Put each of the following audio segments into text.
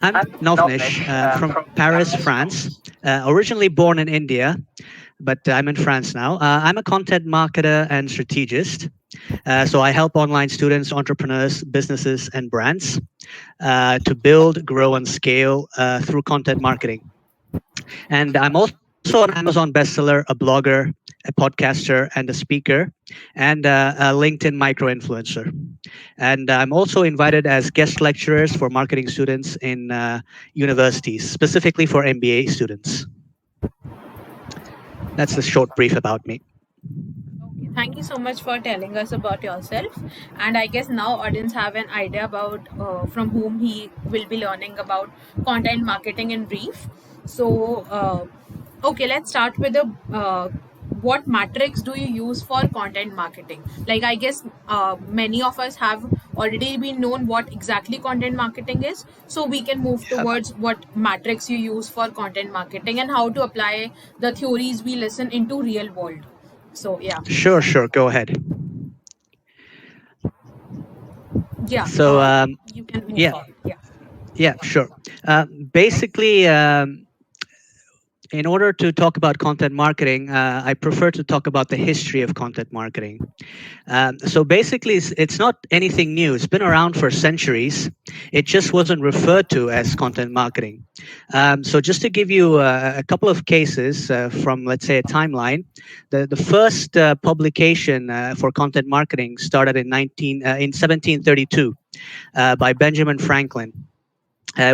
I'm Novnish from Paris, France. Originally born in India, but I'm in France now. I'm a content marketer and strategist. So I help online students, entrepreneurs, businesses, and brands to build, grow, and scale through content marketing. And I'm also an Amazon bestseller, a blogger, a podcaster, and a speaker, and a LinkedIn micro influencer. And I'm also invited as guest lecturers for marketing students in universities, specifically for MBA students. That's the short brief about me. Okay, thank you so much for telling us about yourself. And I guess now audience have an idea about from whom he will be learning about content marketing in brief. Okay, let's start with the what metrics do you use for content marketing? Like I guess many of us have already been known what exactly content marketing is, so we can move Yeah. towards what metrics you use for content marketing and how to apply the theories we listen into real world. So yeah, Sure. Go ahead. yeah, So, you can move yeah, forward. Yeah. yeah, sure. Basically, in order to talk about content marketing, I prefer to talk about the history of content marketing. So basically, it's not anything new. It's been around for centuries. It just wasn't referred to as content marketing. So just to give you a couple of cases from, let's say, a timeline, the first publication for content marketing started in 1732 by Benjamin Franklin.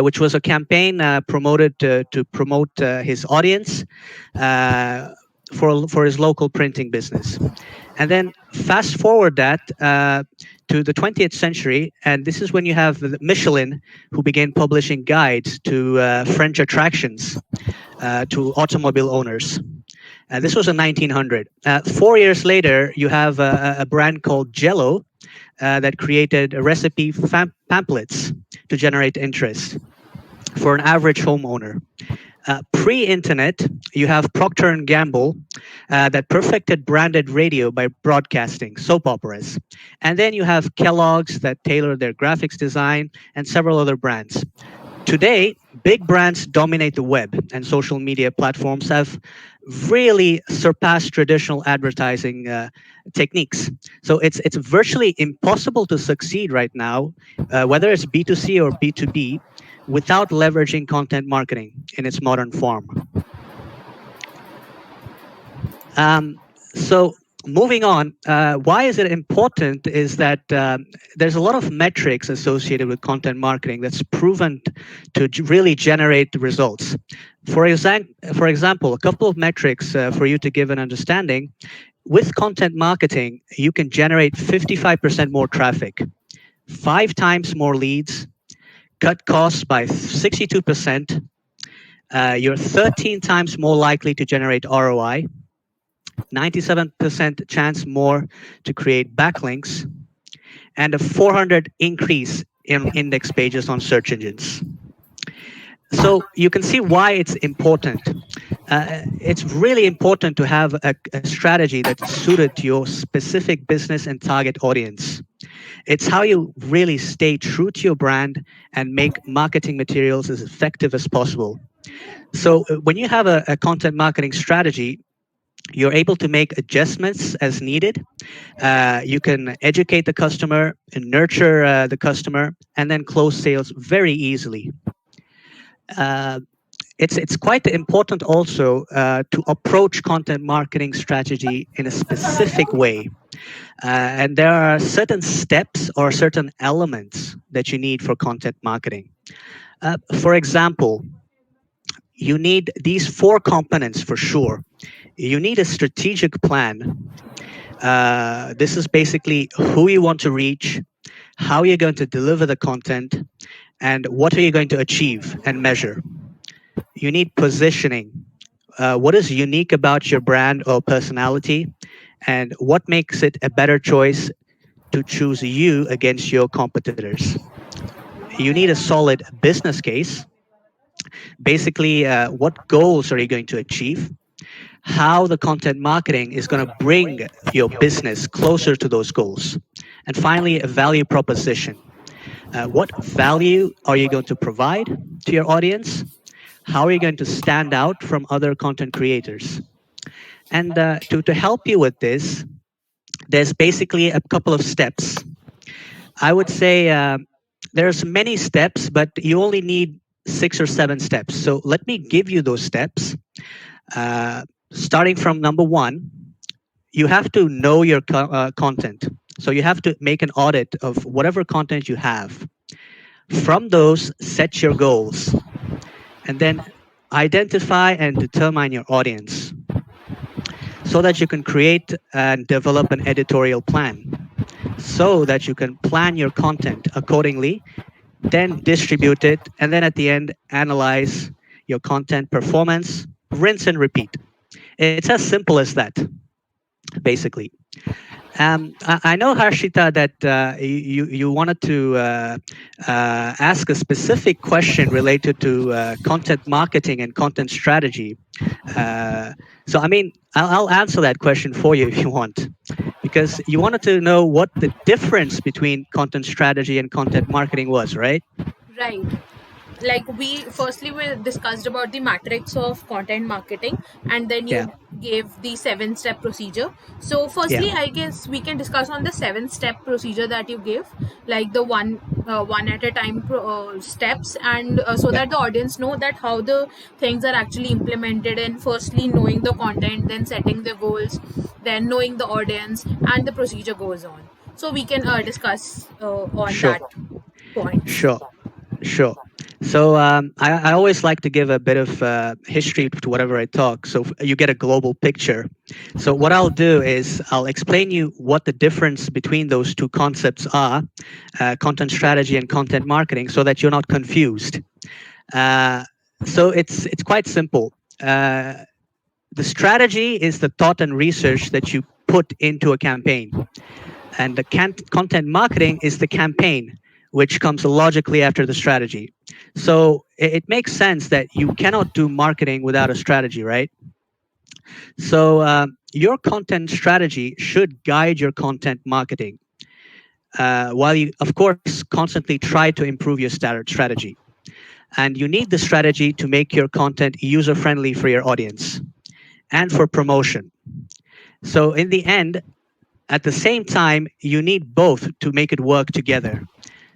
Which was a campaign promoted to promote his audience for his local printing business. And then fast forward that to the 20th century, and this is when you have Michelin, who began publishing guides to French attractions to automobile owners. This was in 1900. 4 years later, you have a brand called Jello that created recipe pamphlets to generate interest for an average homeowner. Pre-internet, you have Procter and Gamble that perfected branded radio by broadcasting soap operas, and then you have Kellogg's that tailored their graphics design, and several other brands. Today, big brands dominate the web, and social media platforms have really surpassed traditional advertising techniques. So it's virtually impossible to succeed right now, whether it's B2C or B2B, without leveraging content marketing in its modern form. So moving on, why is it important is that there's a lot of metrics associated with content marketing that's proven to really generate results. For example, a couple of metrics for you to give an understanding. With content marketing, you can generate 55% more traffic, 5 times more leads, cut costs by 62%. You're 13 times more likely to generate ROI, 97% chance more to create backlinks, and a 400 increase in index pages on search engines. So you can see why it's important. It's really important to have a strategy that's suited to your specific business and target audience. It's how you really stay true to your brand and make marketing materials as effective as possible. So when you have a content marketing strategy, you're able to make adjustments as needed. You can educate the customer and nurture the customer, and then close sales very easily. Uh, it's quite important also to approach content marketing strategy in a specific way. And there are certain steps or certain elements that you need for content marketing. For example, you need these four components for sure. You need a strategic plan. This is basically who you want to reach, how you're going to deliver the content, and what are you going to achieve and measure. You need positioning. What is unique about your brand or personality, and what makes it a better choice to choose you against your competitors. You need a solid business case. Basically, what goals are you going to achieve? How the content marketing is going to bring your business closer to those goals. And finally, a value proposition. What value are you going to provide to your audience? How are you going to stand out from other content creators? And to help you with this, there's basically a couple of steps. I would say there's many steps, but you only need 6 or 7 steps. So let me give you those steps. Uh, Starting from number one, you have to know your content. So you have to make an audit of whatever content you have. From those, set your goals and then identify and determine your audience so that you can create and develop an editorial plan so that you can plan your content accordingly, then distribute it, and then at the end, analyze your content performance, rinse and repeat. It's as simple as that, basically. I know, Harshita, that you wanted to ask a specific question related to content marketing and content strategy. Uh, so, I mean, I'll answer that question for you if you want, because you wanted to know what the difference between content strategy and content marketing was, right? Right. Like we discussed about the matrix of content marketing, and then you Yeah, gave the 7-step procedure. So yeah, firstly, I guess we can discuss on the 7-step procedure that you gave, like the one at a time steps, and so yeah, that the audience know that how the things are actually implemented. And firstly knowing the content, then setting the goals, then knowing the audience, and the procedure goes on. So we can discuss on sure, that points. sure. Sure. So I always like to give a bit of history to whatever I talk, so you get a global picture. So what I'll do is I'll explain you what the difference between those two concepts are, content strategy and content marketing, so that you're not confused. Uh, so it's quite simple. The strategy is the thought and research that you put into a campaign, and the content marketing is the campaign, which comes logically after the strategy. So it makes sense that you cannot do marketing without a strategy, right? So your content strategy should guide your content marketing, while you, of course, constantly try to improve your strategy. And you need the strategy to make your content user friendly for your audience and for promotion. So in the end, at the same time, you need both to make it work together.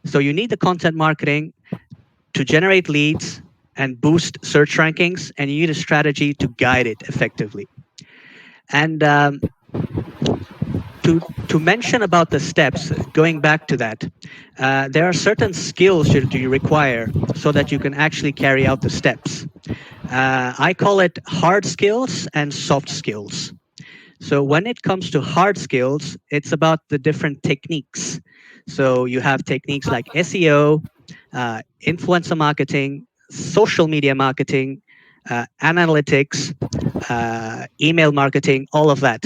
So you need the content marketing to generate leads and boost search rankings, and you need a strategy to guide it effectively. And to mention about the steps, going back to that, there are certain skills that you require so that you can actually carry out the steps. I call it hard skills and soft skills. So when it comes to hard skills, it's about the different techniques. So you have techniques like SEO, influencer marketing, social media marketing, analytics, email marketing, all of that.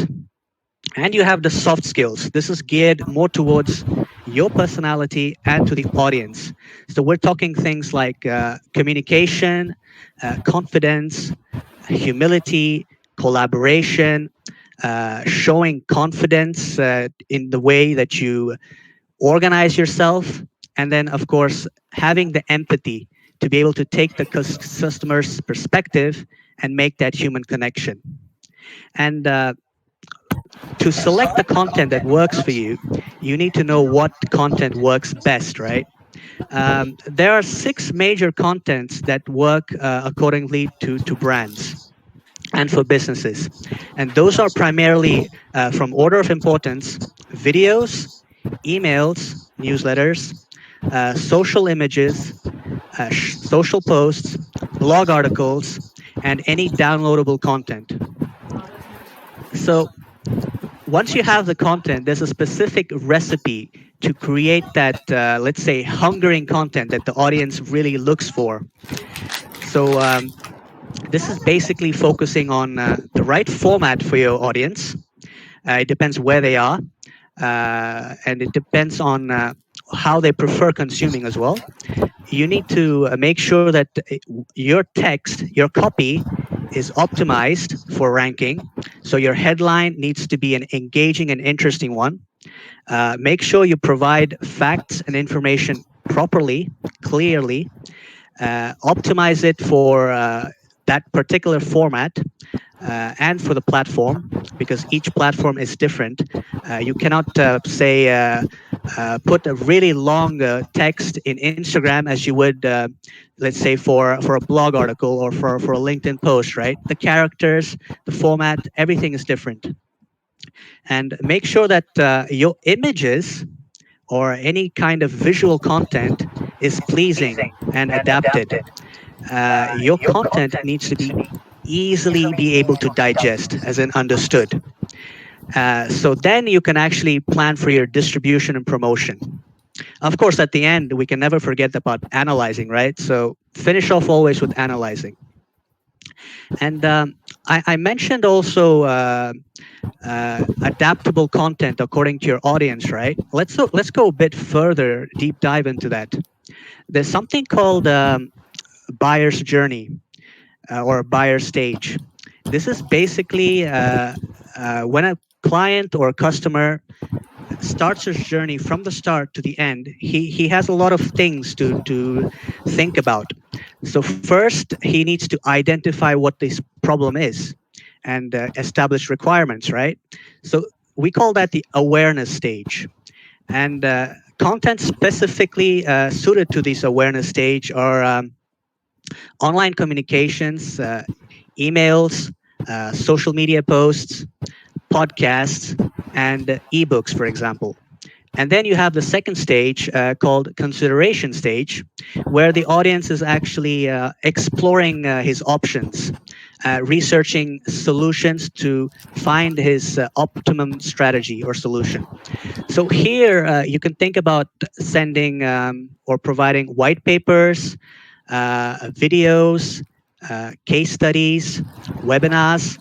And you have the soft skills. This is geared more towards your personality and to the audience. So we're talking things like communication, confidence, humility, collaboration, showing confidence in the way that you organize yourself, and then, of course, having the empathy to be able to take the customer's perspective and make that human connection. And to select the content that works for you, you need to know what content works best, right? There are 6 major contents that work accordingly to brands and for businesses. And those are primarily, from order of importance, videos, emails, newsletters, social images, social posts, blog articles, and any downloadable content. So once you have the content, there's a specific recipe to create that, let's say, hungering content that the audience really looks for. So this is basically focusing on the right format for your audience. It depends where they are, and it depends on how they prefer consuming as well. You need to make sure that your text, your copy, is optimized for ranking. So your headline needs to be an engaging and interesting one. Make sure you provide facts and information properly, clearly, optimize it for that particular format and for the platform, because each platform is different. You cannot say put a really long text in Instagram as you would, let's say, for a blog article or for a LinkedIn post, right? The characters, the format, everything is different. And make sure that your images or any kind of visual content is pleasing and adapted. Your content needs to be easily be able to digest, as in understood. So then you can actually plan for your distribution and promotion. Of course, at the end, we can never forget about analyzing, right? So finish off always with analyzing. And I mentioned also adaptable content according to your audience, right? Let's go a bit further, deep dive into that. There's something called buyer's journey or buyer stage. This is basically when a client or a customer starts his journey from the start to the end. He has a lot of things to think about. So first, he needs to identify what this problem is and establish requirements, right? So we call that the awareness stage. And content specifically suited to this awareness stage are online communications, emails, social media posts, podcasts, and ebooks, for example. And then you have the second stage called consideration stage, where the audience is actually exploring his options, researching solutions to find his optimum strategy or solution. So here you can think about sending or providing white papers, videos, case studies, webinars,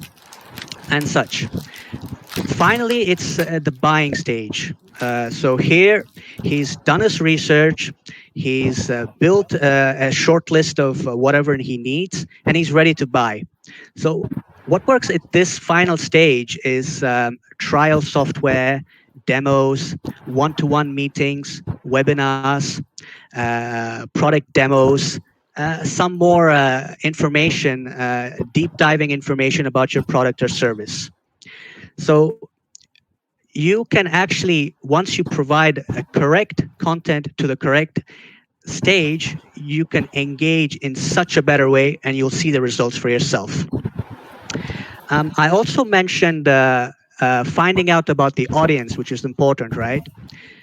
and such. Finally, it's the buying stage. So here, he's done his research, he's built a short list of whatever he needs, and he's ready to buy. So, what works at this final stage is trial software, demos, one to one meetings, webinars, product demos. Some more information, deep diving information about your product or service. So you can actually, once you provide a correct content to the correct stage, you can engage in such a better way and you'll see the results for yourself. I also mentioned finding out about the audience, which is important, right?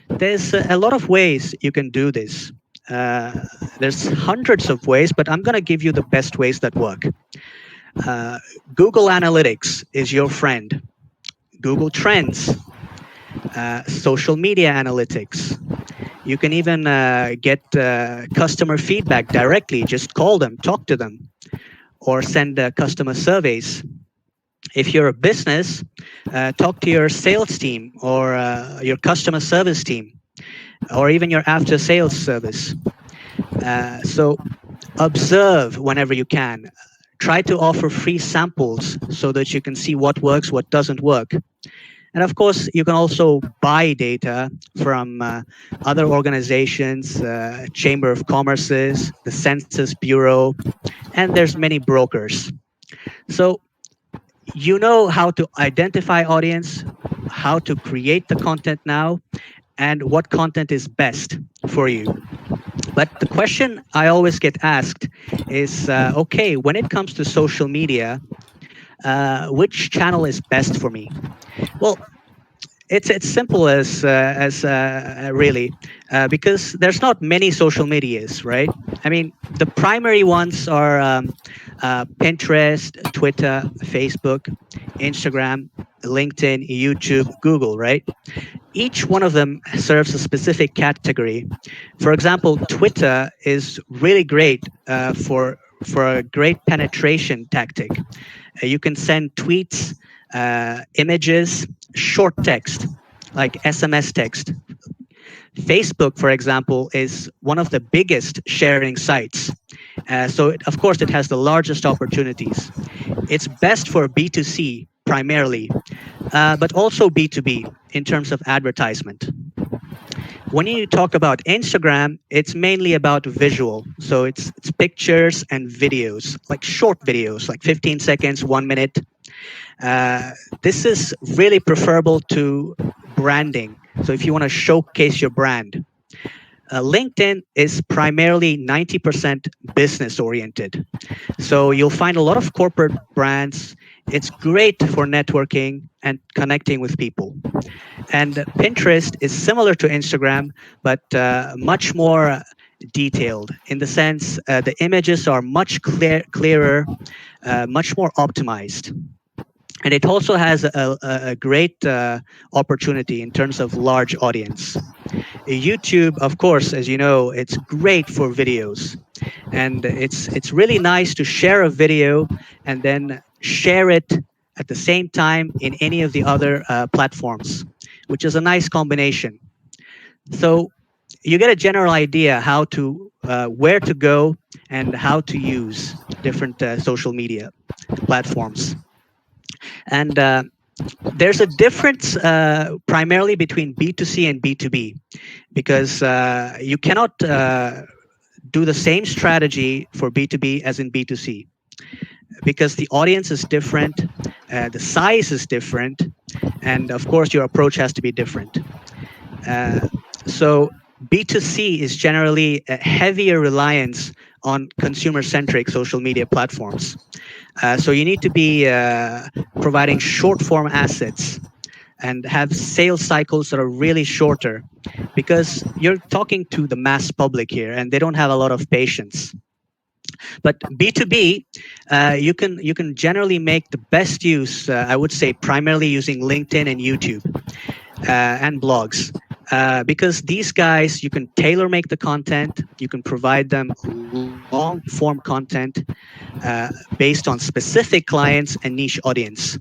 There's a lot of ways you can do this. There's hundreds of ways, but I'm going to give you the best ways that work. Uh, Google Analytics is your friend. Google Trends, social media analytics. You can even get customer feedback directly. Just call them, talk to them, or send customer surveys. If you're a business, talk to your sales team or your customer service team, or even your after sales service. So observe whenever you can. Try to offer free samples so that you can see what works, what doesn't work. And of course, you can also buy data from other organizations, Chamber of Commerce's, the Census Bureau, and there's many brokers. So you know how to identify audience, how to create the content now, and what content is best for you. But the question I always get asked is, okay, when it comes to social media, which channel is best for me? Well, it's simple as really because there's not many social medias, right? I mean, the primary ones are Pinterest, Twitter, Facebook, Instagram, LinkedIn, YouTube, Google, right? Each one of them serves a specific category. For example, Twitter is really great for a great penetration tactic. You can send tweets, images, short text, like SMS text. Facebook, for example, is one of the biggest sharing sites. Of course, it has the largest opportunities. It's best for B2C primarily, but also B2B in terms of advertisement. When you talk about Instagram, it's mainly about visual. So it's pictures and videos, like short videos, like 15 seconds, 1 minute. Uh, this is really preferable to branding. So if you want to showcase your brand, LinkedIn is primarily 90% business oriented. So you'll find a lot of corporate brands. It's great for networking and connecting with people. And Pinterest is similar to Instagram, but much more detailed in the sense the images are much clearer, much more optimized. And it also has a great opportunity in terms of large audience. YouTube, of course, as you know, it's great for videos, and it's really nice to share a video and then share it at the same time in any of the other platforms, which is a nice combination. So you get a general idea how to where to go and how to use different social media platforms. And there's a difference primarily between B2C and B2B because you cannot do the same strategy for B2B as in B2C because the audience is different, the size is different, and of course, your approach has to be different. Uh, so, B2C is generally a heavier reliance on consumer centric social media platforms. So, you need to be providing short form assets and have sales cycles that are really shorter because you're talking to the mass public here and they don't have a lot of patience. But B2B, you can generally make the best use, I would say, primarily using LinkedIn and YouTube and blogs. Because these guys, you can tailor make the content, you can provide them long form content based on specific clients and niche audience.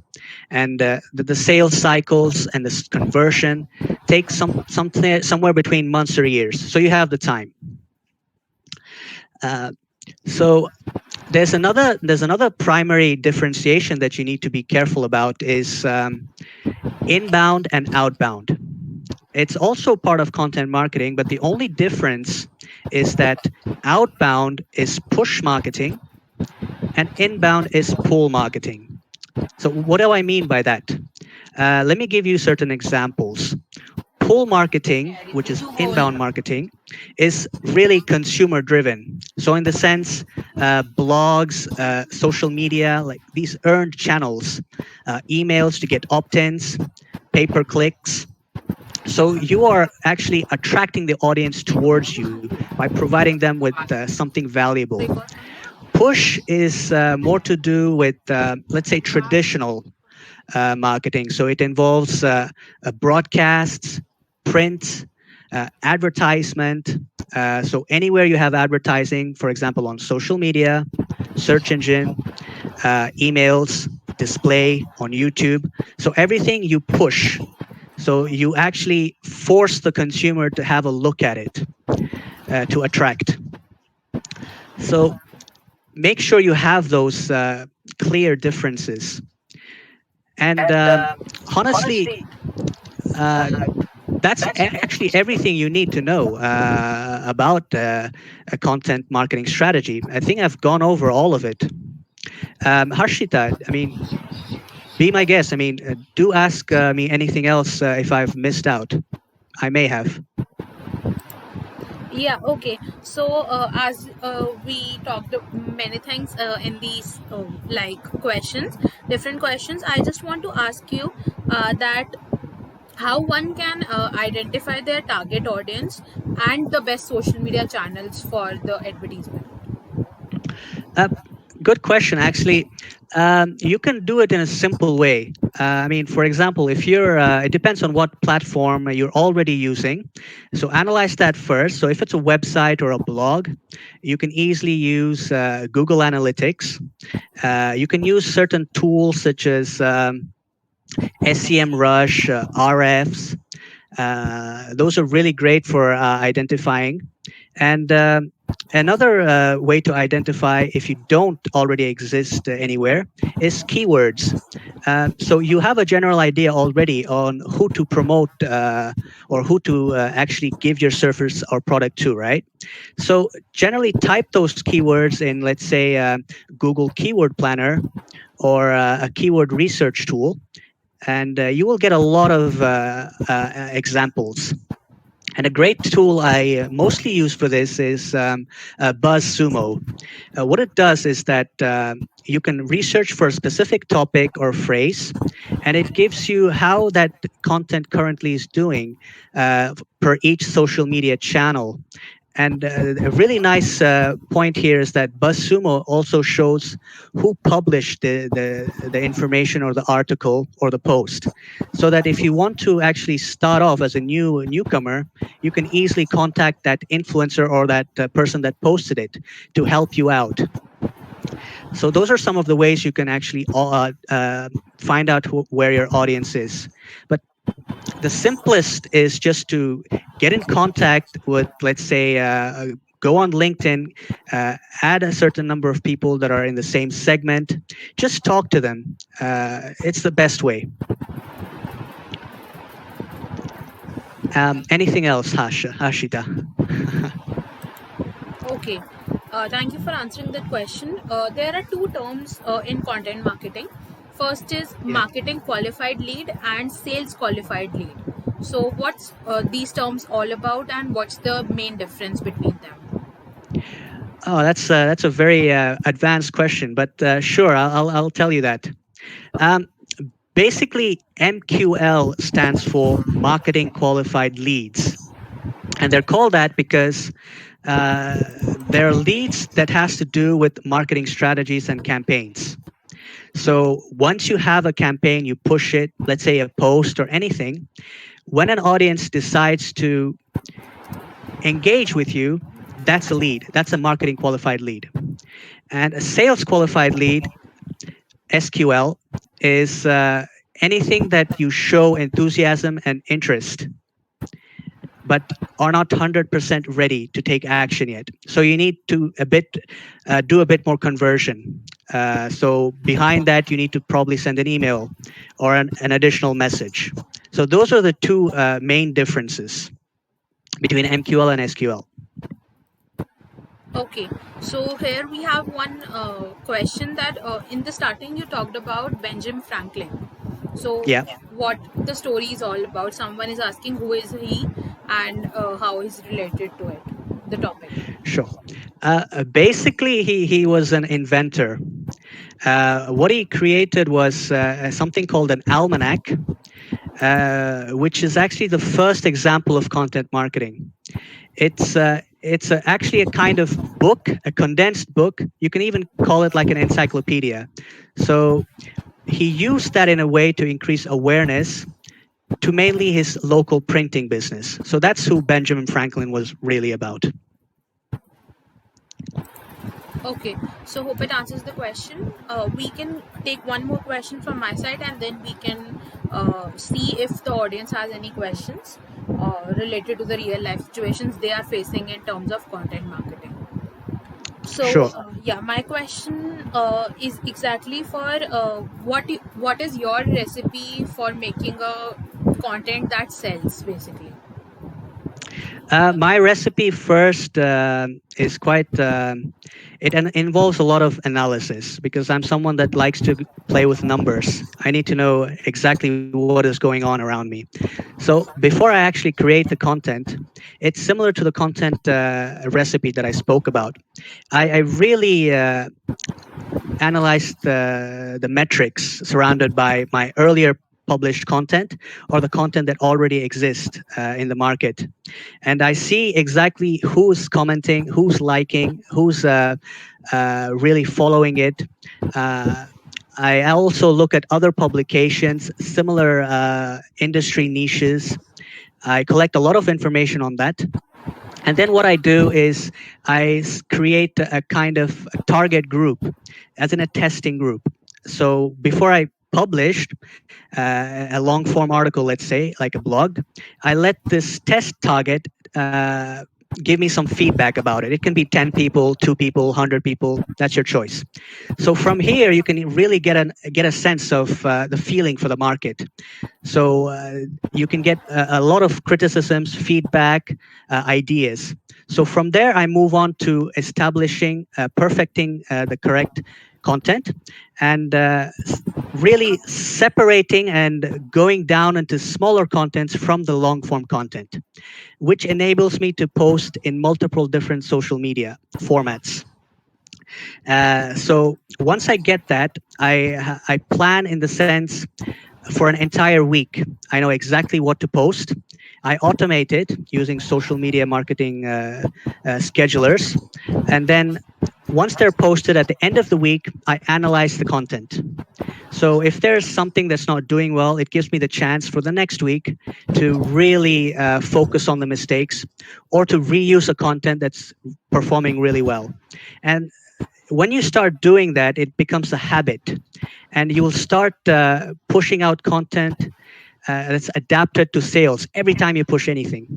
And the sales cycles and the conversion take something somewhere between months or years. So you have the time. Uh, so there's another primary differentiation that you need to be careful about is inbound and outbound. It's also part of content marketing, but the only difference is that outbound is push marketing and inbound is pull marketing. So what do I mean by that? Let me give you certain examples. Pull marketing, which is inbound marketing, is really consumer driven. So, in the sense, blogs, social media, like these earned channels, emails to get opt ins, pay per clicks. So, you are actually attracting the audience towards you by providing them with something valuable. Push is more to do with, let's say, traditional marketing. So it involves broadcasts, print, advertisement. So anywhere you have advertising, for example, on social media, search engine, emails, display on YouTube. So everything you push. So you actually force the consumer to have a look at it to attract. So make sure you have those clear differences. And honestly, uh, that's actually everything you need to know about a content marketing strategy. I think I've gone over all of it. Harshita, I mean, be my guest. I mean, do ask me anything else if I've missed out. I may have. Yeah, okay. So, as we talked many things in these like questions, different questions, I just want to ask you that how one can identify their target audience and the best social media channels for the advertisement. Uh, Good question. Actually, you can do it in a simple way. I mean, for example, if it depends on what platform you're already using. So analyze that first. So if it's a website or a blog, you can easily use Google Analytics. You can use certain tools such as SEM Rush, RFs. Those are really great for identifying. And another way to identify if you don't already exist anywhere is keywords. So you have a general idea already on who to promote or who to actually give your service or product to, right? So generally type those keywords in, let's say, Google Keyword Planner or a keyword research tool, and you will get a lot of examples. And a great tool I mostly use for this is BuzzSumo. What it does is that you can research for a specific topic or phrase, and it gives you how that content currently is doing per each social media channel. And a really nice point here is that BuzzSumo also shows who published the information or the article or the post. So that if you want to actually start off as a newcomer, you can easily contact that influencer or that person that posted it to help you out. So those are some of the ways you can actually find out where your audience is. But the simplest is just to get in contact with, let's say, go on LinkedIn, add a certain number of people that are in the same segment, just talk to them. It's the best way. Anything else, Hashita? Okay. Thank you for answering that question. There are two terms in content marketing. First is Yeah. marketing qualified lead and sales qualified lead. So, what's these terms all about, and what's the main difference between them? Oh, that's a very advanced question, but sure, I'll tell you that. Um, Basically, MQL stands for Marketing Qualified Leads, and they're called that because they're leads that has to do with marketing strategies and campaigns. So once you have a campaign, you push it, let's say a post or anything. When an audience decides to engage with you, that's a lead. That's a marketing qualified lead. And a sales qualified lead, SQL, is anything that you show enthusiasm and interest, but are not 100% ready to take action yet. So you need to do a bit more conversion. So behind that, you need to probably send an email or an additional message. So those are the two main differences between MQL and SQL. Okay, so here we have one question that in the starting you talked about Benjamin Franklin. So, Yeah, what the story is all about? Someone is asking who is he and how is related to it, the topic. sure. Basically, he was an inventor. What he created was something called an almanac, which is actually the first example of content marketing. It's actually a kind of book, a condensed book. You can even call it like an encyclopedia. So he used that in a way to increase awareness to mainly his local printing business. So that's who Benjamin Franklin was really about. Okay, so hope it answers the question. We can take one more question from my side and then we can see if the audience has any questions related to the real life situations they are facing in terms of content marketing. So Sure. yeah, my question is exactly for what is your recipe for making a content that sells basically. My recipe first is quite. Involves a lot of analysis because I'm someone that likes to play with numbers. I need to know exactly what is going on around me. So before I actually create the content, it's similar to the content recipe that I spoke about. I really analyzed the metrics surrounded by my earlier published content or the content that already exists in the market, and I see exactly who's commenting, who's liking, who's really following it. Uh, I also look at other publications, similar industry niches. I collect a lot of information on that. And then what I do is create a kind of a target group, as in a testing group. So before I published a long form article, let's say, like a blog, I let this test target give me some feedback about it. It can be 10 people, 2 people, 100 people. That's your choice. So from here, you can really get a sense of the feeling for the market. So you can get a lot of criticisms, feedback, ideas. So from there, I move on to establishing, perfecting the correct content, and really separating and going down into smaller contents from the long form content, which enables me to post in multiple different social media formats. So once I get that, I plan in the sense for an entire week. I know exactly what to post. I automate it using social media marketing schedulers. And then once they're posted at the end of the week, I analyze the content. So if there's something that's not doing well, it gives me the chance for the next week to really focus on the mistakes or to reuse a content that's performing really well. And when you start doing that, it becomes a habit, and you will start pushing out content that's adapted to sales every time you push anything.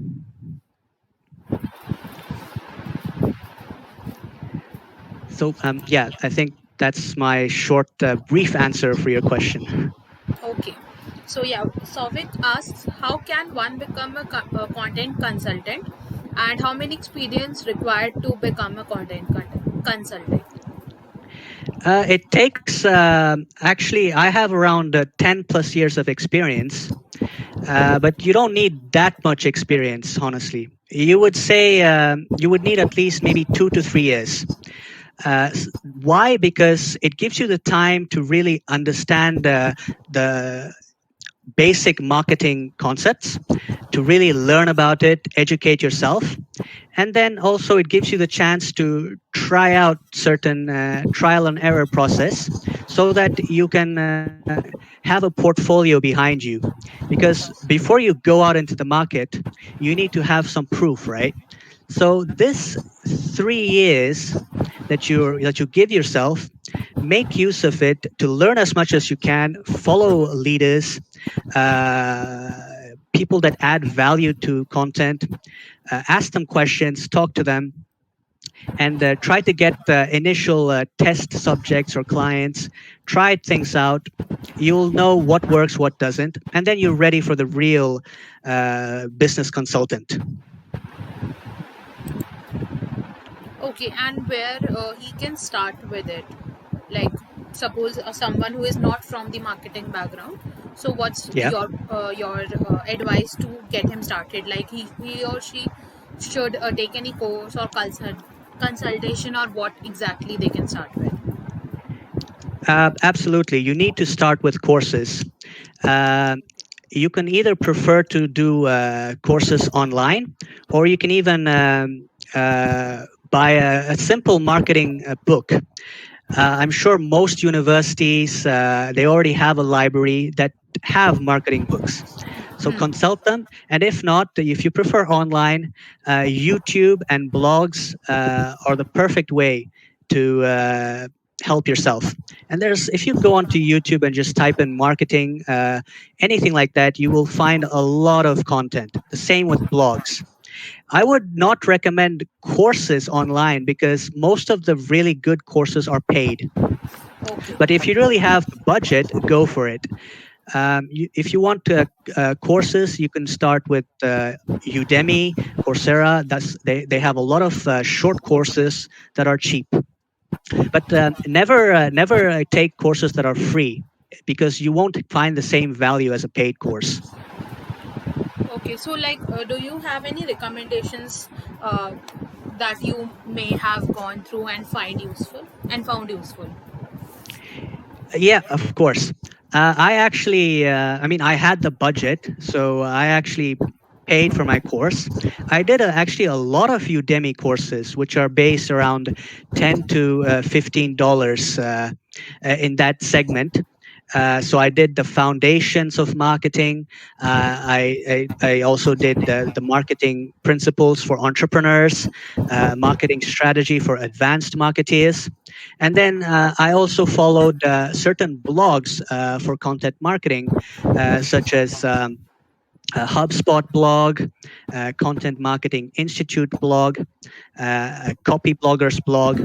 So yeah, I think that's my short, brief answer for your question. Okay. So yeah, Sovic asks, how can one become a content consultant, and how many experience required to become a consultant? It takes actually, I have around 10 plus years of experience, but you don't need that much experience, honestly. You would say you would need at least maybe 2 to 3 years. Why? Because it gives you the time to really understand the basic marketing concepts, to really learn about it, educate yourself. And then also it gives you the chance to try out certain trial and error process so that you can have a portfolio behind you. Because before you go out into the market, you need to have some proof, right? So this 3 years that you give yourself, make use of it to learn as much as you can, follow leaders, uh, people that add value to content, ask them questions, talk to them, and try to get initial test subjects or clients, try things out. You'll know what works, what doesn't, and then you're ready for the real business consultant. Okay, and where he can start with it, like suppose someone who is not from the marketing background. So what's Yeah. your advice to get him started? Like he or she should take any course or consultation, or what exactly they can start with? Absolutely. You need to start with courses. Um, you can either prefer to do courses online, or you can even buy a simple marketing book. I'm sure most universities they already have a library that have marketing books. So Hmm. consult them, and if not, if you prefer online, YouTube and blogs are the perfect way to help yourself. And there's, if you go onto YouTube and just type in marketing, anything like that, you will find a lot of content. The same with blogs. I would not recommend courses online because most of the really good courses are paid. Okay. But if you really have the budget, go for it. If you want courses, you can start with Udemy, Coursera. They have a lot of short courses that are cheap. But never take courses that are free because you won't find the same value as a paid course. Okay, so like, do you have any recommendations that you may have gone through and found useful? Yeah, of course. I actually, I mean, I had the budget, so I actually paid for my course. I did actually a lot of Udemy courses, which are based around $10 to $15 in that segment. So I did the foundations of marketing. I also did the marketing principles for entrepreneurs, marketing strategy for advanced marketeers. And then I also followed certain blogs for content marketing, such as a HubSpot blog, a Content Marketing Institute blog, a Copy Bloggers blog.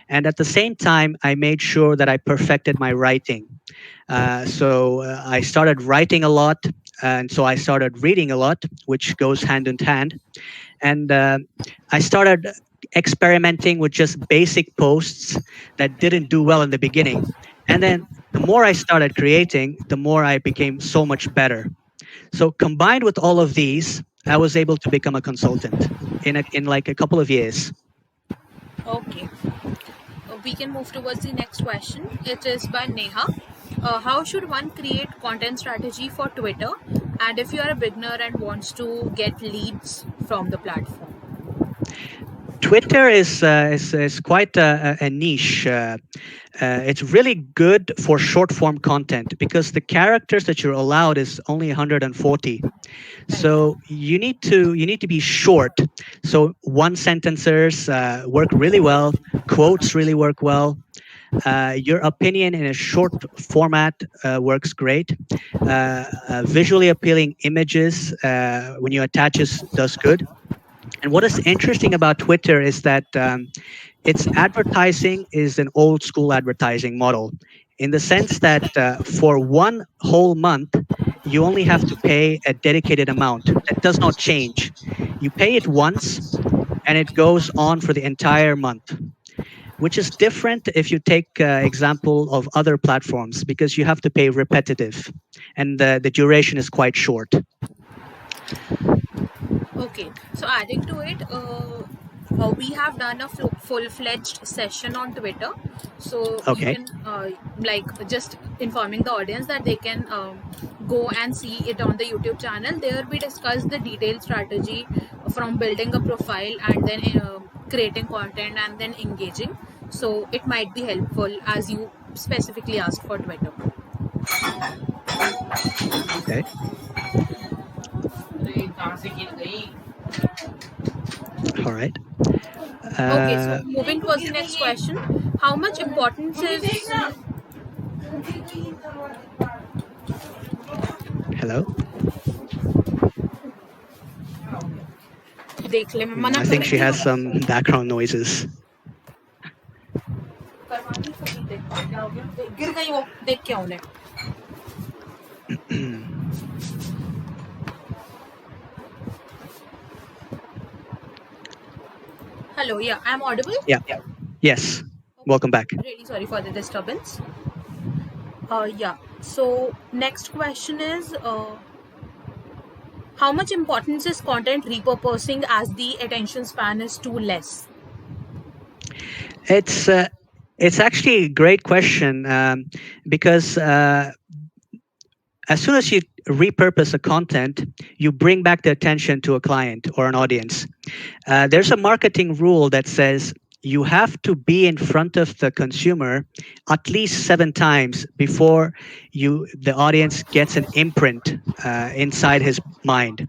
And at the same time, I made sure that I perfected my writing. So I started writing a lot, and so I started reading a lot, which goes hand in hand. And I started experimenting with just basic posts that didn't do well in the beginning. And then the more I started creating, the more I became so much better. So combined with all of these, I was able to become a consultant in like a couple of years. Okay. We can move towards the next question. It is by Neha. How should one create content strategy for Twitter? And if you are a beginner and wants to get leads from the platform. Twitter is quite a niche. It's really good for short form content because the characters that you're allowed is only 140. Right. So you need to be short. So one sentencers work really well. Quotes really work well. Your opinion in a short format works great. Visually appealing images when you attach it does good. And what is interesting about Twitter is that its advertising is an old school advertising model in the sense that for one whole month, you only have to pay a dedicated amount that does not change. You pay it once and it goes on for the entire month, which is different if you take example of other platforms because you have to pay repetitive and the duration is quite short. Okay, so adding to it, we have done a full-fledged session on Twitter. So you Okay. can just informing the audience that they can go and see it on the YouTube channel. There we discuss the detailed strategy from building a profile and then creating content and then engaging. So it might be helpful as you specifically asked for Twitter. Okay. All right. Okay, so Uh, moving towards the next question, how much importance is Hello. देख ले मैं मना I कर think she रही has हूँ some background noises. करवानी सभी देख क्या हो गया गिर गई वो देख क्या उन्हें hello yeah I'm audible Yeah. Yes. okay Welcome back. really sorry for the disturbance yeah so next question is how much importance is content repurposing as the attention span is too less It's uh, it's actually a great question because as soon as you repurpose a content, you bring back the attention to a client or an audience. There's a marketing rule that says you have to be in front of the consumer at least 7 times before the audience gets an imprint inside his mind.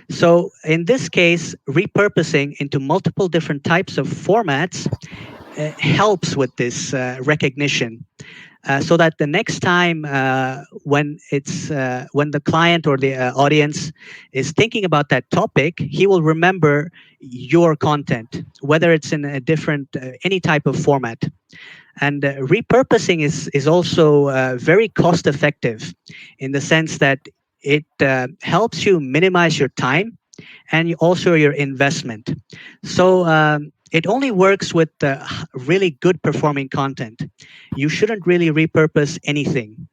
So in this case, repurposing into multiple different types of formats helps with this recognition so that the next time when the client or the audience is thinking about that topic, he will remember your content, whether it's in a different any type of format. And repurposing is also very cost effective in the sense that it helps you minimize your time and also your investment. So it only works with really good performing content. You shouldn't really repurpose anything.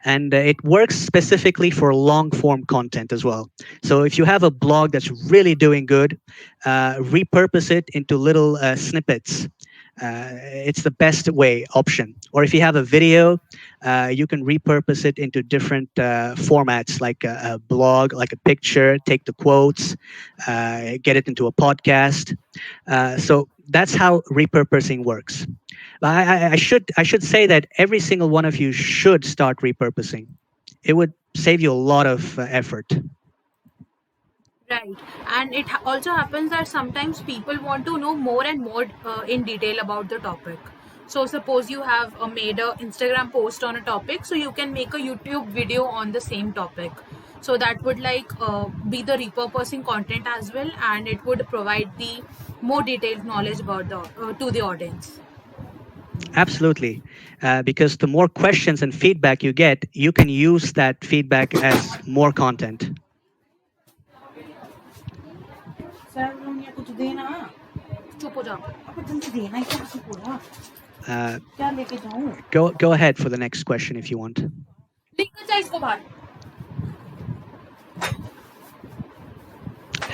And it works specifically for long form content as well. So if you have a blog that's really doing good, repurpose it into little snippets. It's the best way option. Or if you have a video, you can repurpose it into different formats, like a blog, like a picture, take the quotes, get it into a podcast. So that's how repurposing works. I should say that every single one of you should start repurposing. It would save you a lot of effort. right and it also happens that sometimes people want to know more and more in detail about the topic so suppose you have made a Instagram post on a topic so you can make a YouTube video on the same topic So that would like be the repurposing content as well, and it would provide the more detailed knowledge about the to the audience. Absolutely. Because the more questions and feedback you get, you can use that feedback as more content. Sir उन्हें कुछ देना चुप हो जाओ. अब जल्दी देना ही किसी को ना Uh, क्या लेके जाऊं go ahead for the next question if you want. निकल जा इसको बाहर.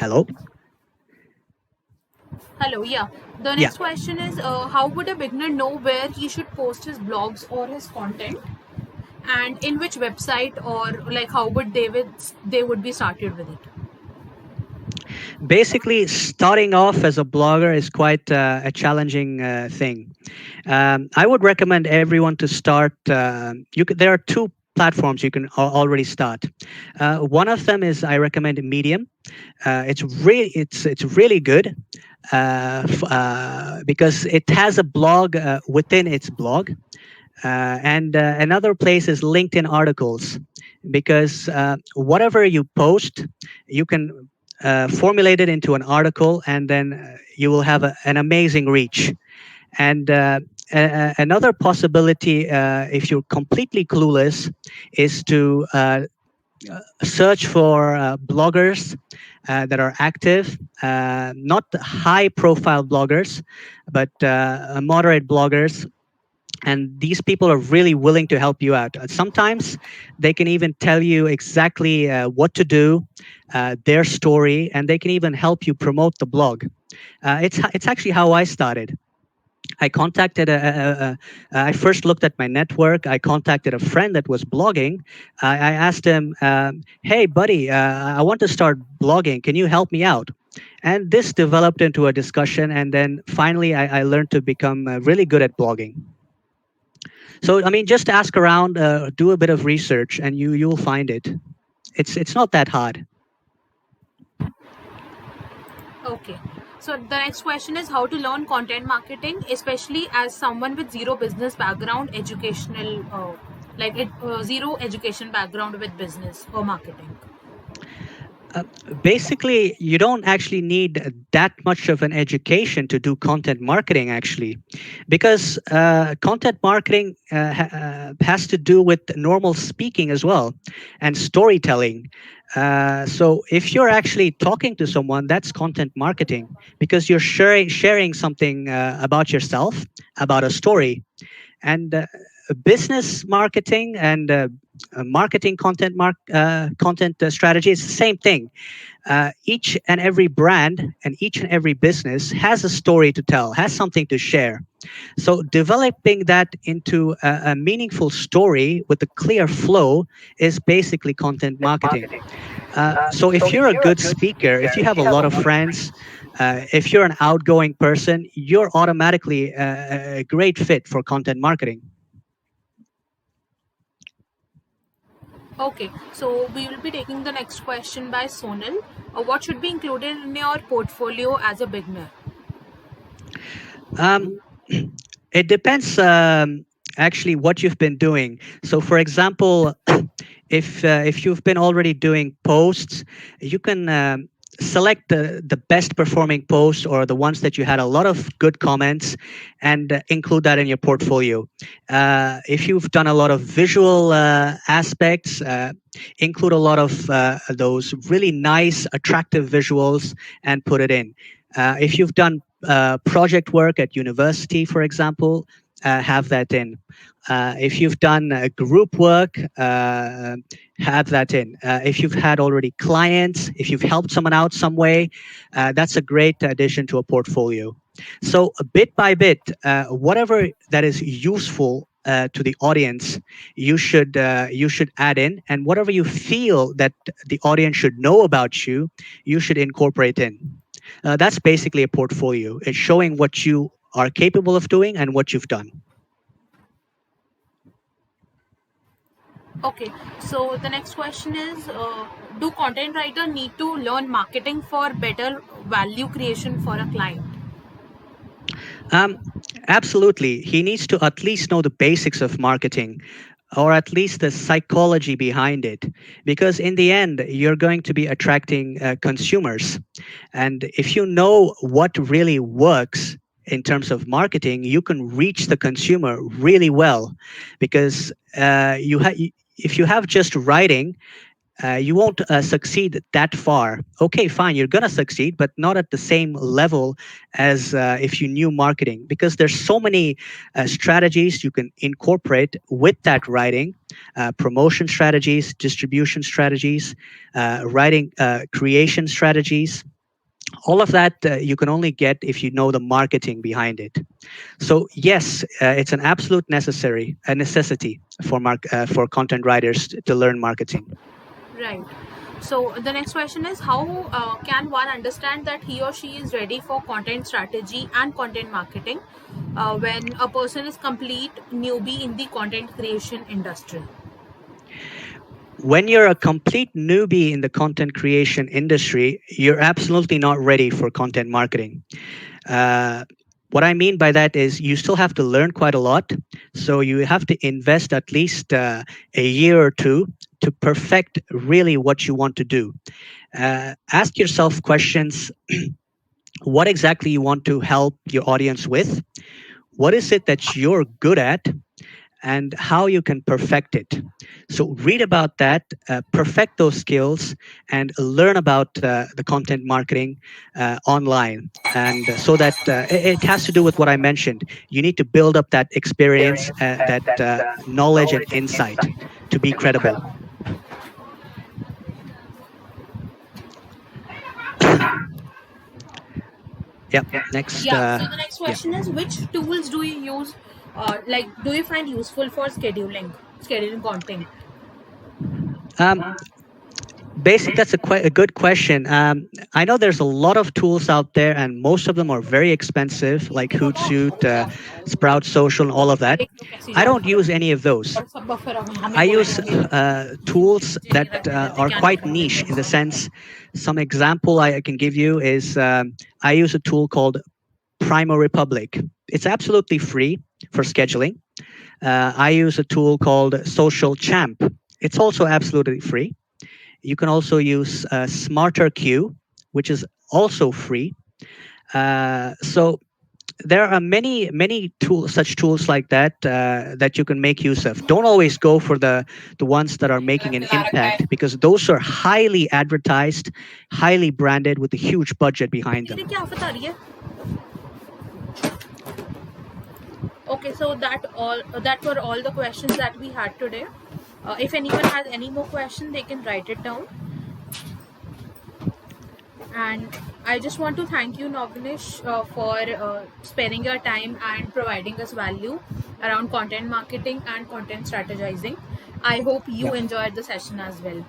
Hello? Hello, yeah. The Yeah. next question is how would a beginner know where he should post his blogs or his content, and in which website, or like how would they would be started with it? Basically, starting off as a blogger is quite a challenging thing. I would recommend everyone to start. There are two platforms you can already start. One of them is I recommend Medium. It's really good because it has a blog within its blog. And another place is LinkedIn articles, because whatever you post, you can formulate it into an article, and then you will have an amazing reach. And another possibility, if you're completely clueless, is to search for bloggers that are active, not high profile bloggers, but moderate bloggers, and these people are really willing to help you out. Sometimes they can even tell you exactly what to do, their story, and they can even help you promote the blog. It's actually how I started. I contacted I first looked at my network. I contacted a friend that was blogging. I asked him, "Hey, buddy, I want to start blogging. Can you help me out?" And this developed into a discussion, and then finally, I learned to become really good at blogging. So I mean, just ask around, do a bit of research, and you'll find it. It's not that hard. Okay. So the next question is how to learn content marketing, especially as someone with zero business background, educational, zero education background with business or marketing. Uh, Basically, you don't actually need that much of an education to do content marketing, actually, because content marketing has to do with normal speaking as well and storytelling. So if you're actually talking to someone, that's content marketing, because you're sharing something about yourself, about a story. And business marketing and marketing content strategy is the same thing. Each and every brand and each and every business has a story to tell, has something to share. So developing that into a meaningful story with a clear flow is basically content marketing. So if you're a good speaker, if you have a lot of friends, if you're an outgoing person, you're automatically a great fit for content marketing. Okay, so we will be taking the next question by Sonal. What should be included in your portfolio as a beginner? Um, it depends actually what you've been doing. So, for example, if you've been already doing posts, you can select the best performing posts or the ones that you had a lot of good comments, and include that in your portfolio. If you've done a lot of visual aspects, include a lot of those really nice, attractive visuals and put it in. If you've done project work at university, for example, have that in. If you've done group work, have that in. If you've had already clients, if you've helped someone out some way, that's a great addition to a portfolio. So bit by bit, whatever that is useful to the audience, you should add in, and whatever you feel that the audience should know about you, you should incorporate in. That's basically a portfolio. It's showing what you are capable of doing and what you've done. Okay, so the next question is do content writer need to learn marketing for better value creation for a client? Um, Absolutely. He needs to at least know the basics of marketing. or at least the psychology behind it, because in the end you're going to be attracting consumers. And if you know what really works in terms of marketing, you can reach the consumer really well. Because if you have just writing, you won't succeed that far. Okay, fine, you're gonna succeed, but not at the same level as if you knew marketing, because there's so many strategies you can incorporate with that writing, promotion strategies, distribution strategies, writing creation strategies. All of that you can only get if you know the marketing behind it. So yes, it's an absolute a necessity for for content writers to learn marketing. Right. So the next question is, how can one understand that he or she is ready for content strategy and content marketing when a person is complete newbie in the content creation industry? When you're a complete newbie in the content creation industry, you're absolutely not ready for content marketing. Uh, what I mean by that is you still have to learn quite a lot. So you have to invest at least a year or two to perfect really what you want to do. Ask yourself questions: what exactly you want to help your audience with? What is it that you're good at? And how you can perfect it. So read about that, perfect those skills, and learn about the content marketing online. And so that it has to do with what I mentioned. You need to build up that experience, that knowledge and insight to be credible. Yep. Next. Yeah. So the next Yeah. question is, which tools do you use? Do you find useful for scheduling content? Um, that's quite a good question. I know there's a lot of tools out there, and most of them are very expensive, like Hootsuite, Sprout Social, and all of that. I don't use any of those. और सब buffer हमें I use बोलेंगे tools मुझे नहीं that रहने देते are क्या नहीं quite करने niche in the देते sense. Some example I can give you is I use a tool called Primo Republic. It's absolutely free for scheduling. I use a tool called Social Champ. It's also absolutely free. You can also use Smarter Queue, which is also free. So there are many tools, such tools like that that you can make use of. Don't always go for the ones that are making an impact, because those are highly advertised, highly branded with a huge budget behind तेरी them. क्या आफत आ रही है? Okay, so that were all the questions that we had today. If anyone has any more questions, they can write it down. And I just want to thank you, Novnish, for sparing your time and providing us value around content marketing and content strategizing. I hope you Yep. enjoyed the session as well.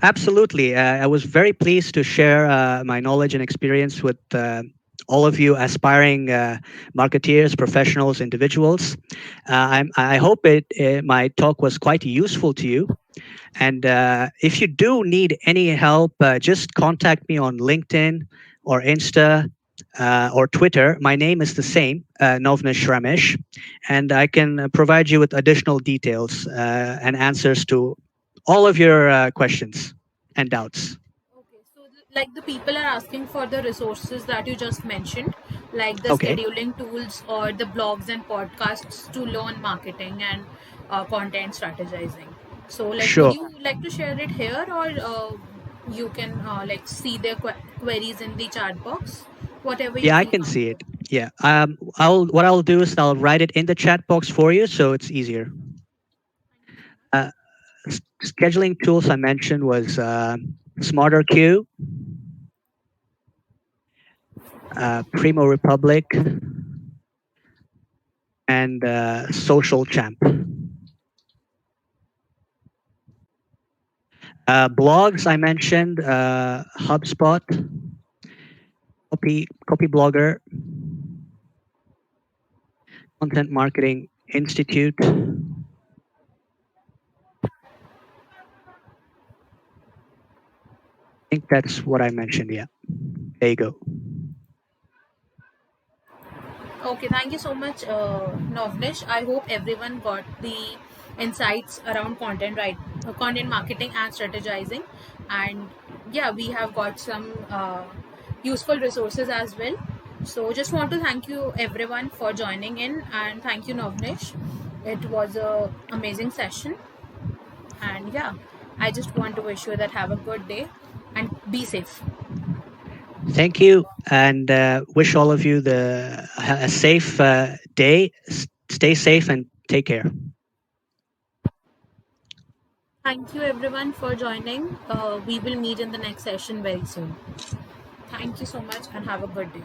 Absolutely. I was very pleased to share my knowledge and experience with all of you aspiring marketeers, professionals, individuals. I hope my talk was quite useful to you. And if you do need any help, just contact me on LinkedIn or Insta or Twitter. My name is the same, Novnish Ramesh, and I can provide you with additional details and answers to all of your questions and doubts. Okay, so like the people are asking for the resources that you just mentioned, like the Okay, scheduling tools or the blogs and podcasts to learn marketing and content strategizing. So, like, would sure. you like to share it here, or you can like see their queries in the chat box, whatever you Yeah, I feel can see it. comfortable. Yeah. I'll do is I'll write it in the chat box for you, so it's easier. Uh, Scheduling tools I mentioned was Smarter Queue, Primo Republic, and Social Champ. Blogs I mentioned HubSpot, Copy Blogger, Content Marketing Institute. I think that's what I mentioned. Yeah, there you go. Okay, thank you so much, Novnish. I hope everyone got the insights around content marketing and strategizing, and yeah, we have got some useful resources as well. So, just want to thank you everyone for joining in, and thank you, Novnish. It was a amazing session, and yeah, I just want to wish you that have a good day and be safe. Thank you, and wish all of you a safe day. Stay safe and take care. Thank you everyone for joining. We will meet in the next session very soon. Thank you so much and have a good day.